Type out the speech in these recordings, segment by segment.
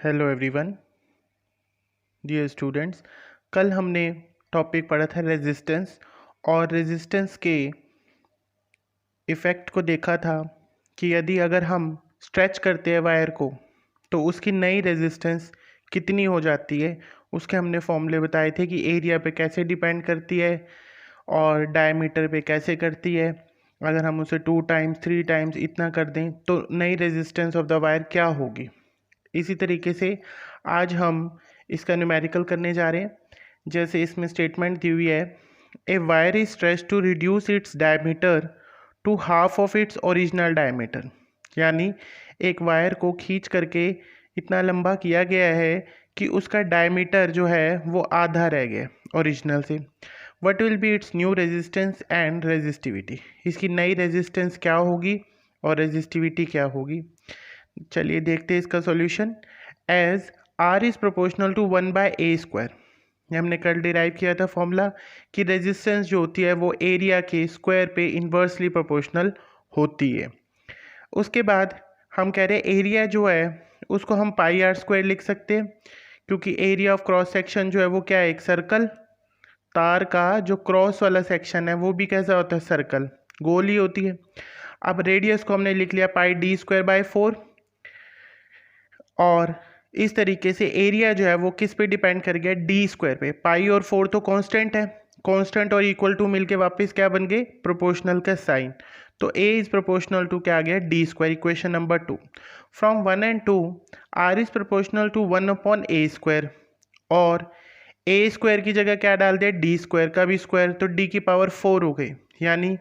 Hello everyone, dear students. कल हमने topic पढ़ा था रेजिस्टेंस और रेजिस्टेंस के इफ़ेक्ट को देखा था कि यदि अगर हम स्ट्रेच करते हैं वायर को तो उसकी नई रेजिस्टेंस कितनी हो जाती है। उसके हमने फॉर्मूले बताए थे कि एरिया पे कैसे डिपेंड करती है और डायमीटर पे कैसे करती है। अगर हम उसे 2 टाइम्स 3 टाइम्स इतना कर दें तो नई रेजिस्टेंस ऑफ द वायर क्या होगी। इसी तरीके से आज हम इसका न्यूमेरिकल करने जा रहे हैं। जैसे इसमें स्टेटमेंट दी हुई है, a wire is stretch to reduce its diameter to half of its original diameter. यानी एक वायर को खींच करके इतना लंबा किया गया है कि उसका डायमीटर जो है वो आधा रह गया ओरिजिनल से। What will be it's new resistance and resistivity. इसकी नई रेजिस्टेंस क्या होगी और रेजिस्टिविटी क्या होगी। चलिए देखते हैं इसका solution. As R is proportional to 1/a²। ये हमने कल डिराइव किया था फॉर्मूला कि रेजिस्टेंस जो होती है वो एरिया के स्क्वायर पे इन्वर्सली प्रोपोर्शनल होती है। उसके बाद हम कह रहे हैं एरिया जो है उसको हम πr² लिख सकते हैं, क्योंकि एरिया ऑफ क्रॉस सेक्शन जो है वो क्या है, एक सर्कल। तार का जो क्रॉस वाला सेक्शन है वो भी कैसा होता है, सर्कल, गोल ही होती है। अब रेडियस को हमने लिख लिया πd²/4 और इस तरीके से एरिया जो है वो किस पे डिपेंड कर गया, d² पे। पाई और 4 तो कांस्टेंट है, कांस्टेंट और इक्वल टू मिलके वापस क्या बन गए, प्रोपोर्शनल का साइन। तो a इज प्रोपोर्शनल टू क्या आ गया, d²। Equation number 2 from 1 and 2 r is proportional to 1/a² और a² की जगह क्या डाल दिया, d² का भी स्क्वायर, तो d की पावर 4 हो गई। यानी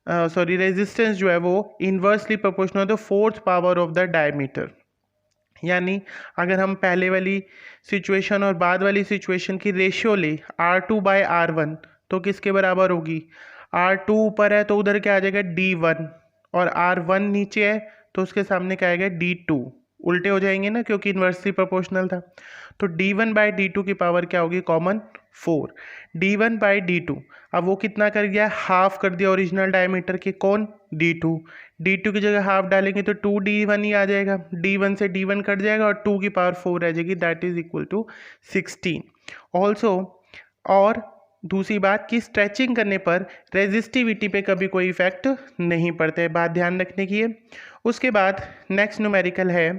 रेजिस्टेंस जो है वो inversely proportional to 4th power of the diameter. यानी अगर हम पहले वाली सिचुएशन और बाद वाली सिचुएशन की रेशियो ले R2/R1 तो किसके बराबर होगी, R2 ऊपर है तो उधर क्या आ जाएगा, D1, और R1 नीचे है तो उसके सामने क्या आएगा, D2। उल्टे हो जाएंगे ना, क्योंकि इन्वर्सली प्रोपोर्शनल था। तो D1/D2 की पावर क्या होगी, कॉमन 4। D1/D2 अब वो कितना कर गया, हाफ कर दिया ओरिजिनल डायमीटर के, कौन, D2। D2 की जगह हाफ डालेंगे तो 2D1 ही आ जाएगा, D1 से D1 कट जाएगा और 2 की पावर 4 रह जाएगी, that is equal to 16 also. और दूसरी बात कि स्ट्रेचिंग करने पर रेजिस्टिविटी पे कभी कोई इफेक्ट नहीं पड़ता है, बात ध्यान रखने की है। उसके बाद नेक्स्ट न्यूमेरिकल है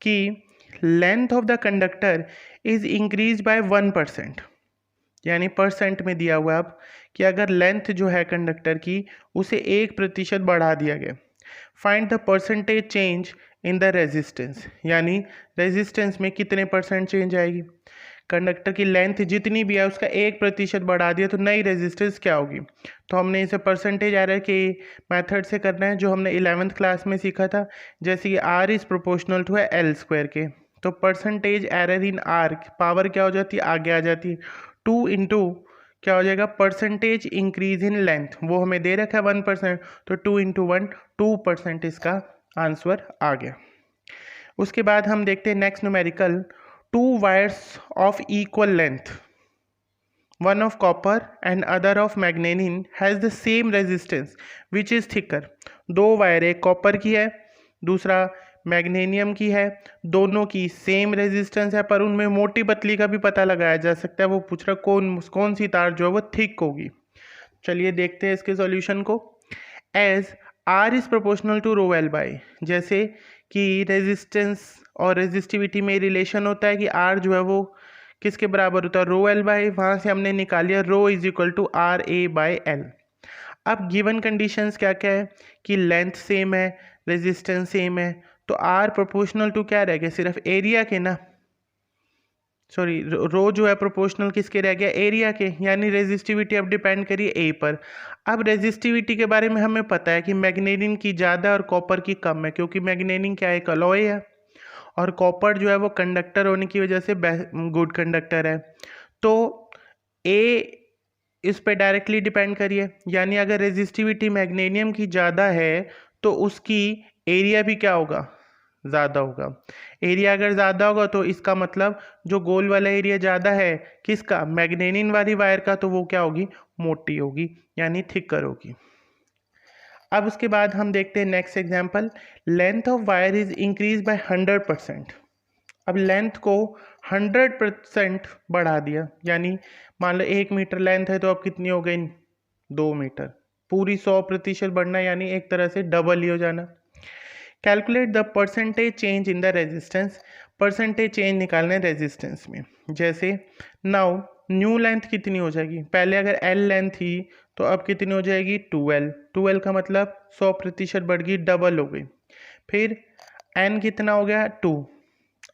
कि length of the conductor is increase by 1%। यानी परसेंट में दिया हुआ अब कि अगर लेंथ जो है कंडक्टर की उसे 1% बढ़ा दिया गया। Find the percentage change in the resistance. यानी रेजिस्टेंस में कितने परसेंट चेंज आएगी। कंडक्टर की लेंथ जितनी भी है उसका 1% बढ़ा दिया तो नई रेजिस्टेंस क्या होगी। तो हमने इसे परसेंटेज एरर के मेथड से करना है, जो हमने 11th क्लास में सीखा था। जैसे कि R इज प्रोपोर्शनल टू है L² के, तो percentage error in R power क्या हो जाती है, आगे आ जाती है, 2 इंटू क्या हो जाएगा, परसेंटेज इंक्रीज इन लेंथ, वो हमें दे रखा है 1%, तो 2 इंटू 1 2% इसका आंसर आ गया। उसके बाद हम देखते हैं next numerical, 2 wires of equal length, one of copper and other of मैग्नीनियम has the same resistance which is thicker। दो वायर, एक कॉपर की है दूसरा मैग्नीनियम की है, दोनों की सेम रेजिस्टेंस है पर उनमें मोटी पतली का भी पता लगाया जा सकता है। वो पूछ रहा कौन सी तार जो है वो थिक होगी। चलिए देखते हैं इसके सॉल्यूशन को। As R is proportional to rho L by, जैसे कि रेजिस्टेंस और रेजिस्टिविटी में रिलेशन होता है कि आर जो है वो किसके बराबर होता है, रो एल बाई, वहाँ से हमने निकाल लिया रो इज इक्वल टू RA/L। अब गिवन कंडीशंस क्या क्या है कि लेंथ सेम है, रेजिस्टेंस सेम है, तो आर प्रोपोर्शनल टू क्या रह गया, सिर्फ एरिया के ना, सॉरी रो जो है प्रोपोर्शनल किसके रह गया, एरिया के। यानी रेजिस्टिविटी अब डिपेंड करिए ए पर। अब रेजिस्टिविटी के बारे में हमें पता है कि मैग्नीनियम की ज़्यादा और कॉपर की कम है, क्योंकि मैग्नीनियम क्या है, एक अलॉय है, और कॉपर जो है वो कंडक्टर होने की वजह से गुड कंडक्टर है। तो ए इस पे डायरेक्टली डिपेंड करिए, यानी अगर रेजिस्टिविटी मैग्नीनियम की ज़्यादा है तो उसकी एरिया भी क्या होगा, ज़्यादा होगा। एरिया अगर ज़्यादा होगा तो इसका मतलब जो गोल वाला एरिया ज़्यादा है किसका, मैग्नीनियम वाली वायर का, तो वो क्या होगी, मोटी होगी, यानी थिकर होगी। अब उसके बाद हम देखते हैं next example, length of wire is increase by 100%। अब लेंथ को 100% बढ़ा दिया, यानी मान लो 1 मीटर लेंथ है तो अब कितनी हो गई 2 मीटर, पूरी 100% बढ़ना, यानी एक तरह से डबल ही हो जाना। Calculate the percentage change in the resistance, percentage change निकालना है रेजिस्टेंस में। जैसे नाउ न्यू लेंथ कितनी हो जाएगी, पहले अगर एल लेंथ थी तो अब कितनी हो जाएगी 2L, 2L का मतलब 100% बढ़ गई, डबल हो गई। फिर एन कितना हो गया 2,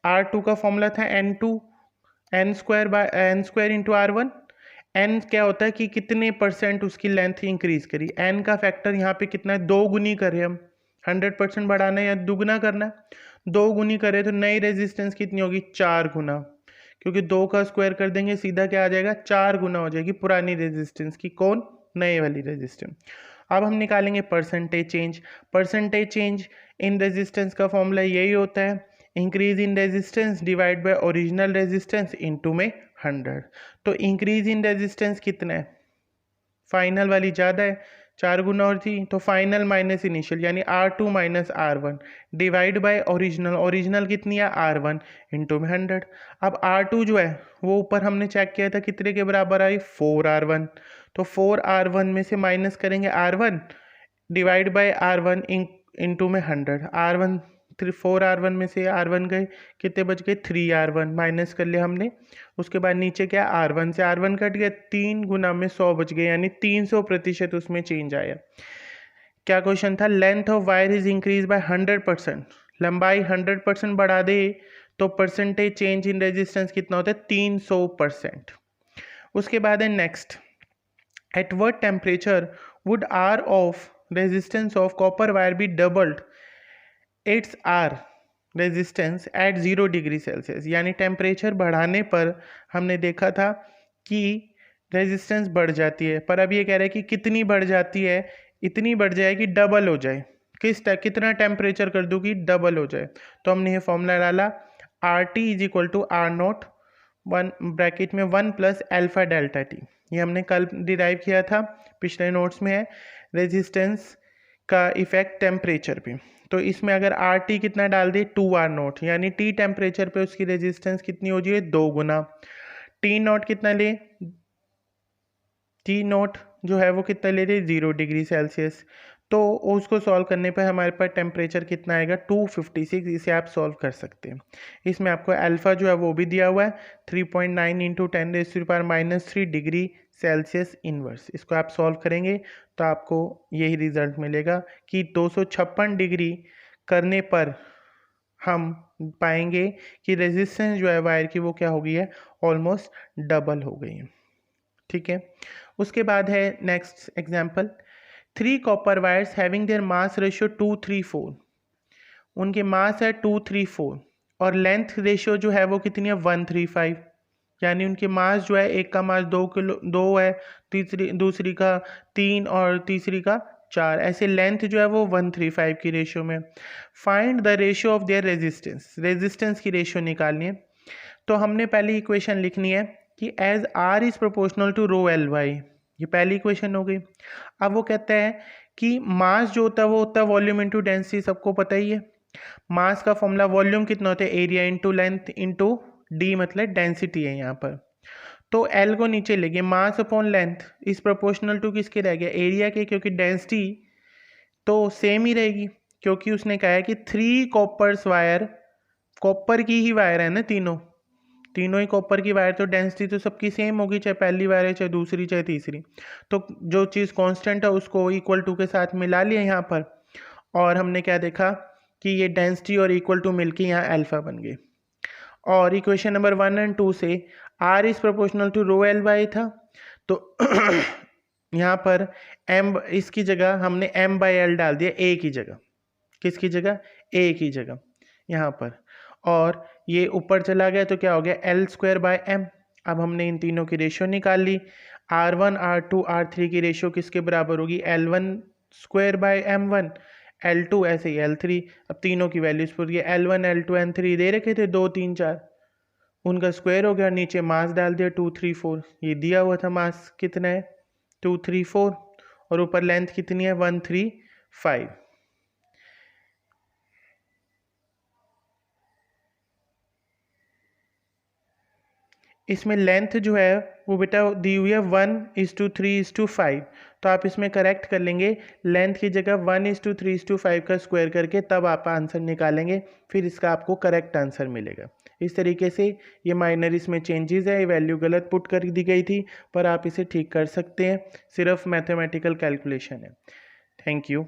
R2 का फॉर्मूला था N2, n square by n square into R1। N क्या होता है कि कितने परसेंट उसकी लेंथ इंक्रीज करी, एन का फैक्टर यहाँ पे कितना है, 2 गुनी करे हम, 100% बढ़ाना है या दुगना करना, 2 गुनी करे तो नई रेजिस्टेंस कितनी होगी 4 गुना, क्योंकि 2 का स्क्वायर कर देंगे सीधा क्या आ जाएगा 4 गुना हो जाएगी पुरानी रेजिस्टेंस की, कौन, नए वाली रेजिस्टेंस। अब हम निकालेंगे percentage change. Percentage change in resistance का फॉर्मूला यही होता है, increase in resistance divide by original resistance into में 100। तो इंक्रीज इन रेजिस्टेंस कितना है, फाइनल वाली ज़्यादा है, 4 गुना और थी, तो फाइनल माइनस इनिशियल यानी R2 minus R1 divide by original, original कितनी है R1 इंटू में 100। अब R2 जो है वो ऊपर हमने चेक किया था कितने के बराबर आई 4R1, तो 4R1 में से माइनस करेंगे R1 divide by R1 into में 100। R1 4R1 में से R1 गए, कितने बच गए 3R1, माइनस कर लिया हमने। उसके बाद नीचे क्या R1 से R1 कट गया, 3 गुना में 100 बच गए, यानी 300% उसमें चेंज आया। क्या क्वेश्चन था, length of wire is increase by 100%, लंबाई 100% बढ़ा दे तो परसेंटेज चेंज इन रेजिस्टेंस कितना होता है 300%। उसके बाद है next, at what temperature would R of resistance of copper wire B doubled it's R resistance at 0 degree Celsius, यानी टेम्परेचर बढ़ाने पर हमने देखा था कि रेजिस्टेंस बढ़ जाती है, पर अब ये कह रहा है कि कितनी बढ़ जाती है, इतनी बढ़ जाए कि डबल हो जाए, कितना टेम्परेचर कर दूँ कि डबल हो जाए। तो हमने ये फॉर्मूला डाला, RT is equal to R0 1 bracket में 1 प्लस एल्फा डेल्टा टी, ये हमने कल डिराइव किया था, पिछले नोट्स में है, रेजिस्टेंस का इफेक्ट टेम्परेचर पे। तो इसमें अगर RT कितना डाल दे 2R0, यानी T टेम्परेचर पे उसकी रेजिस्टेंस कितनी हो जाए 2 गुना। T0 कितना ले, T0 जो है वो कितना ले रहे 0 डिग्री सेल्सियस, तो उसको सॉल्व करने पर हमारे पास टेम्परेचर कितना आएगा 256, इसे आप सॉल्व कर सकते हैं। इसमें आपको अल्फ़ा जो है वो भी दिया हुआ है 3.9 इंटू 10⁻³ डिग्री सेल्सियस इनवर्स, इसको आप सॉल्व करेंगे तो आपको यही रिजल्ट मिलेगा कि 256 डिग्री करने पर हम पाएंगे कि रेजिस्टेंस जो है वायर की वो क्या हो गई है, ऑलमोस्ट डबल हो गई है। ठीक है, उसके बाद है next example, 3 copper wires having their mass ratio 2:3:4, उनके मास है 2:3:4 और लेंथ रेशियो जो है वो कितनी है 1:3:5, यानी उनके मास जो है एक का मास 2 है, दूसरी का 3 और तीसरी का 4, ऐसे लेंथ जो है वो 1:3:5 की रेशियो में। Find the ratio of their resistance, resistance की रेशियो निकालनी है। तो हमने पहली इक्वेशन लिखनी है कि as R is proportional to rho L y, ये पहली इक्वेशन हो गई। अब वो कहता है कि मास जो होता है वो होता है वॉल्यूम इंटू डेंसिटी, सबको पता ही है, मास का फॉर्मूला वॉल्यूम कितना होता है area into length into D, मतलब डेंसिटी है यहाँ पर। तो एल को नीचे लेंगे, mass upon length is proportional to किसके रह गया एरिया के, क्योंकि डेंसिटी तो सेम ही रहेगी, क्योंकि उसने कहा है कि 3 कॉपर्स वायर, कॉपर की ही वायर है ना, तीनों ही कॉपर की वायर, तो डेंसिटी तो सबकी सेम होगी, चाहे पहली वायर है चाहे दूसरी चाहे तीसरी। तो जो चीज़ कांस्टेंट है उसको इक्वल टू के साथ मिला लिया यहाँ पर, और हमने क्या देखा कि ये डेंसिटी और इक्वल टू मिलके यहाँ अल्फा बन गए। और इक्वेशन नंबर 1 और 2 से R is proportional to rho L by था, तो यहाँ पर m इसकी जगह हमने m/l डाल दिया, a की जगह, किसकी जगह a की जगह यहाँ पर, और ये ऊपर चला गया तो क्या हो गया L²/m। अब हमने इन तीनों की रेशियो निकाल ली, R1 R2 R3 की रेशियो किसके बराबर होगी L1²/m1, L2 ऐसे ही L3। अब तीनों की वैल्यूज पूछ गई, L1 L2 N3 दे रखे थे 2 3 4, उनका स्क्वायर हो गया, नीचे मास डाल दिया 234, ये दिया हुआ था मास कितना है 234, और ऊपर लेंथ कितनी है 135 5। इसमें लेंथ जो है वो बेटा दी हुई है 1:3:5, तो आप इसमें करेक्ट कर लेंगे, लेंथ की जगह 1:3:5 का स्क्वायर करके तब आप आंसर निकालेंगे, फिर इसका आपको करेक्ट आंसर मिलेगा। इस तरीके से ये माइनर इसमें चेंजेस है, ये वैल्यू गलत पुट कर दी गई थी, पर आप इसे ठीक कर सकते हैं, सिर्फ मैथमेटिकल कैलकुलेशन है। Thank you.